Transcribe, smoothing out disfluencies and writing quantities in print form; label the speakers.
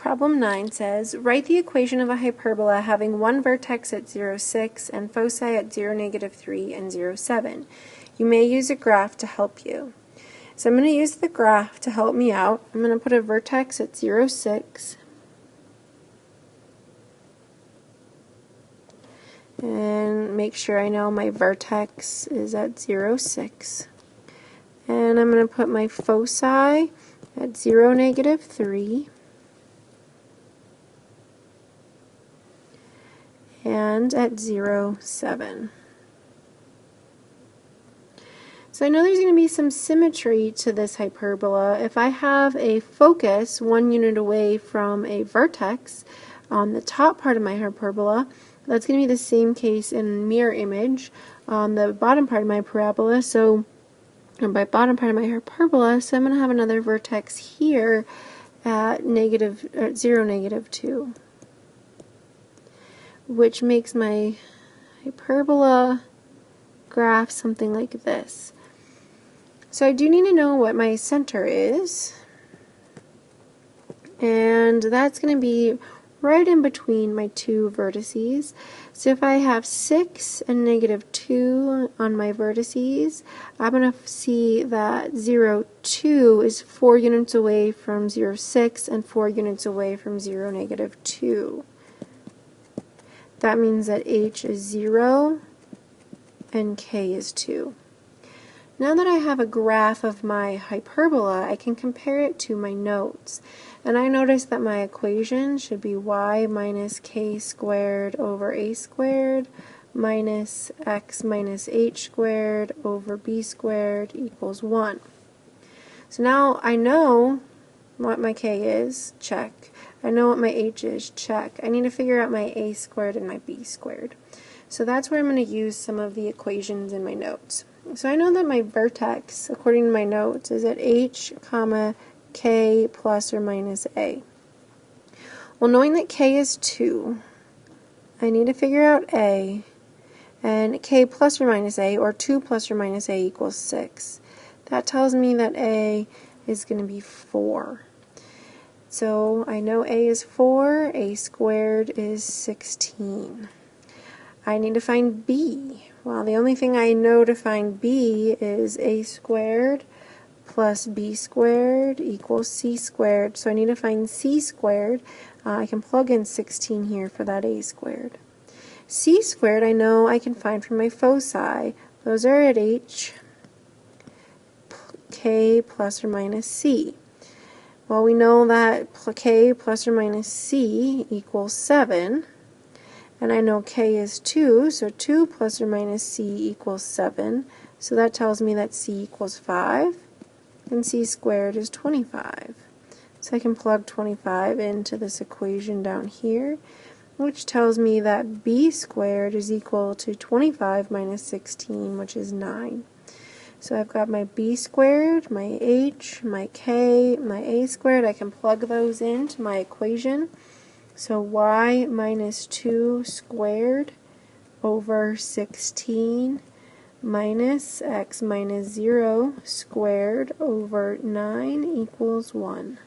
Speaker 1: Problem 9 says, write the equation of a hyperbola having one vertex at 0, 6 and foci at 0, negative 3 and 0, 7. You may use a graph to help you. So I'm going to use the graph to help me out. I'm going to put a vertex at 0, 6 and make sure I know my vertex is at 0, 6. And I'm going to put my foci at 0, negative 3. And at 0, 7. So I know there's going to be some symmetry to this hyperbola. If I have a focus 1 unit away from a vertex on the top part of my hyperbola, that's going to be the same case in mirror image on the bottom part of my parabola. So, or by bottom part of my hyperbola, so I'm going to have another vertex here at 0, negative 2. Which makes my hyperbola graph something like this. So I do need to know what my center is, and that's going to be right in between my two vertices. So if I have 6 and negative 2 on my vertices, I'm going to see that 0, 2 is 4 units away from 0, 6 and 4 units away from 0, negative 2. That means that h is 0 and k is 2. Now that I have a graph of my hyperbola, I can compare it to my notes. And I notice that my equation should be y minus k squared over a squared minus x minus h squared over b squared equals 1. So now I know what my k is, check. I know what my h is, check. I need to figure out my a squared and my b squared. So that's where I'm going to use some of the equations in my notes. So I know that my vertex, according to my notes, is at h, comma, k plus or minus a. Well, knowing that k is 2, I need to figure out a, and k plus or minus a, or 2 plus or minus a equals 6. That tells me that a is going to be 4. So I know a is 4, a squared is 16. I need to find b. Well, the only thing I know to find b is a squared plus b squared equals c squared. So I need to find c squared. I can plug in 16 here for that a squared. C squared I know I can find from my foci. Those are at h, k plus or minus c. Well, we know that k plus or minus c equals 7, and I know k is 2, so 2 plus or minus c equals 7, so that tells me that c equals 5, and c squared is 25. So I can plug 25 into this equation down here, which tells me that b squared is equal to 25 minus 16, which is 9. So I've got my b squared, my h, my k, my a squared. I can plug those into my equation. So y minus 2 squared over 16 minus x minus 0 squared over 9 equals 1.